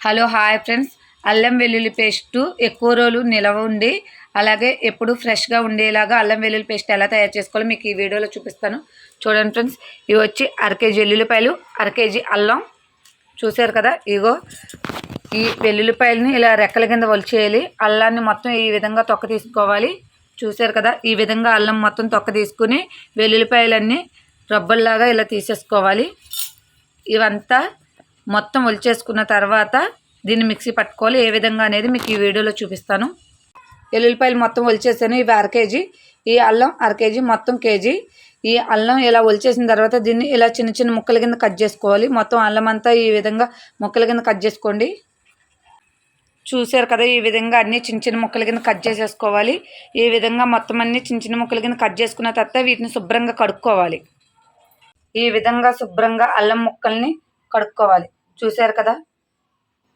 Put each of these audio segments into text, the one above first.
Hello hi friends, అల్లం వెల్లుల్లి paste ఎక్కువ రోజులు నిలవ ఉండి అలాగే ఎప్పుడు ఫ్రెష్గా ఉండేలాగా అల్లం వెల్లుల్లి పేస్ట్ ఎలా తయారు చేసుకోవాలో మీకు ఈ వీడియోలో చూపిస్తాను. చూడండి ఫ్రెండ్స్, ఇవి వచ్చి అరకేజీ ఎల్లుల్లిపాయలు, అరకేజీ అల్లం. చూసారు కదా, ఇగో ఈ వెల్లుల్లిపాయలని ఇలా రెక్కల కింద ఒలిచేయాలి. అల్లాన్ని మొత్తం ఈ విధంగా తొక్క తీసుకోవాలి. చూసారు కదా, ఈ విధంగా అల్లం మొత్తం తొక్క తీసుకుని వెల్లుల్లిపాయలన్నీ రబ్బల్లాగా ఇలా తీసేసుకోవాలి. ఇవంతా మొత్తం ఒలిచేసుకున్న తర్వాత దీన్ని మిక్సీ పట్టుకోవాలి. ఏ విధంగా అనేది మీకు ఈ వీడియోలో చూపిస్తాను. ఎల్లుల్లిపాయలు మొత్తం ఒలిచేసాను. ఇవి అరకేజీ, ఈ అల్లం అరకేజీ, మొత్తం కేజీ. ఈ అల్లం ఇలా ఒలిచేసిన తర్వాత దీన్ని ఇలా చిన్న చిన్న ముక్కల కింద కట్ చేసుకోవాలి. మొత్తం అల్లం అంతా ఈ విధంగా ముక్కల కింద కట్ చేసుకోండి. చూసారు కదా, ఈ విధంగా అన్ని చిన్న చిన్న ముక్కల కింద కట్ చేసేసుకోవాలి. ఈ విధంగా మొత్తం అన్ని చిన్న చిన్న ముక్కల కింద కట్ చేసుకున్న తర్వాత వీటిని శుభ్రంగా కడుక్కోవాలి. ఈ విధంగా శుభ్రంగా అల్లం ముక్కల్ని కడుక్కోవాలి. చూసారు కదా,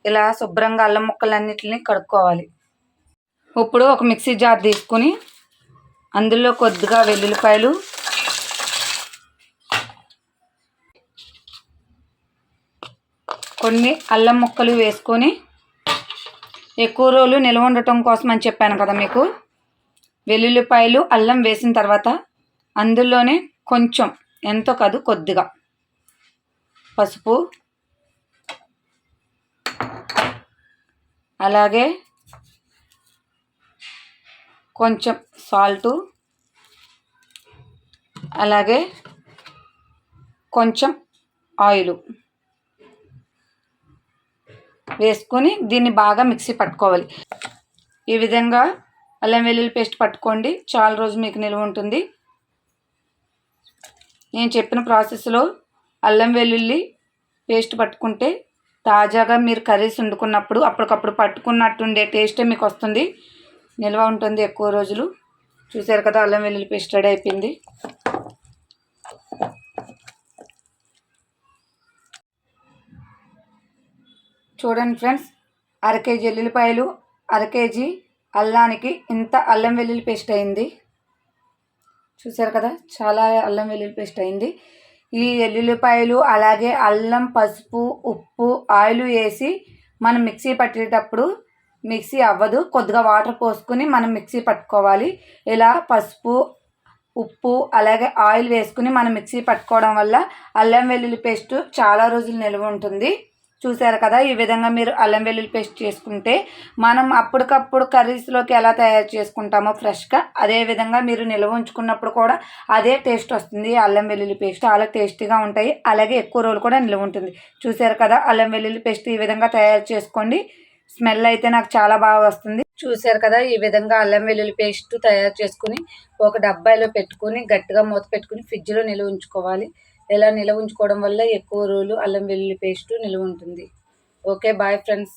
ఇలా శుభ్రంగా అల్లం ముక్కలన్నిటిని కడుక్కోవాలి. ఇప్పుడు ఒక మిక్సీ జార్ తీసుకుని అందులో కొద్దిగా వెల్లుల్లిపాయలు, కొన్ని అల్లం ముక్కలు వేసుకొని, ఎక్కువ రోజులు నిల్వ ఉండటం కోసం అని చెప్పాను కదా మీకు. వెల్లుల్లిపాయలు అల్లం వేసిన తర్వాత అందులోనే కొంచెం, ఎంతో కాదు కొద్దిగా పసుపు, అలాగే కొంచెం సాల్టు, అలాగే కొంచెం ఆయిల్ వేసుకొని దీన్ని బాగా మిక్సీ పట్టుకోవాలి. ఈ విధంగా అల్లం వెల్లుల్లి పేస్ట్ పట్టుకోండి, చాలా రోజు మీకు నిల్వ ఉంటుంది. నేను చెప్పిన ప్రాసెస్లో అల్లం వెల్లుల్లి పేస్ట్ పట్టుకుంటే తాజాగా మీరు కర్రీస్ వండుకున్నప్పుడు అప్పటికప్పుడు పట్టుకున్నట్టుండే టేస్టే మీకు వస్తుంది, నిల్వ ఉంటుంది ఎక్కువ రోజులు. చూసారు కదా, అల్లం వెల్లుల్లి పేస్ట్ రెడీ అయిపోయింది. చూడండి ఫ్రెండ్స్, అరకేజీ ఎల్లుల్లిపాయలు, అరకేజీ అల్లానికి ఇంత అల్లం వెల్లుల్లి పేస్ట్ అయింది. చూసారు కదా, చాలా అల్లం వెల్లుల్లి పేస్ట్ అయింది. ఈ ఎల్లుల్లిపాయలు అలాగే అల్లం, పసుపు, ఉప్పు, ఆయిల్ వేసి మనం మిక్సీ పట్టేటప్పుడు మిక్సీ అవ్వదు. కొద్దిగా వాటర్ పోసుకుని మనం మిక్సీ పట్టుకోవాలి. ఇలా పసుపు, ఉప్పు అలాగే ఆయిల్ వేసుకుని మనం మిక్సీ పట్టుకోవడం వల్ల అల్లం వెల్లుల్లి పేస్ట్ చాలా రోజులు నిల్వ ఉంటుంది. చూసారు కదా, ఈ విధంగా మీరు అల్లం వెల్లుల్లి పేస్ట్ చేసుకుంటే మనం అప్పటికప్పుడు కర్రీస్లోకి ఎలా తయారు చేసుకుంటామో ఫ్రెష్గా, అదే విధంగా మీరు నిల్వ ఉంచుకున్నప్పుడు కూడా అదే టేస్ట్ వస్తుంది. అల్లం వెల్లుల్లి పేస్ట్ చాలా టేస్టీగా ఉంటాయి, అలాగే ఎక్కువ రోజులు కూడా నిల్వ ఉంటుంది. చూసారు కదా, అల్లం వెల్లుల్లి పేస్ట్ ఈ విధంగా తయారు చేసుకోండి. స్మెల్ అయితే నాకు చాలా బాగా వస్తుంది. చూసారు కదా, ఈ విధంగా అల్లం వెల్లుల్లి పేస్ట్ తయారు చేసుకుని ఒక డబ్బాలో పెట్టుకుని గట్టిగా మూత పెట్టుకుని ఫ్రిడ్జ్లో నిల్వ ఉంచుకోవాలి. ఇలా నిల్వ ఉంచుకోవడం వల్ల ఎక్కువ రోజులు అల్లం వెల్లుల్లి పేస్ట్ నిల్వ ఉంటుంది. Okay, bye friends.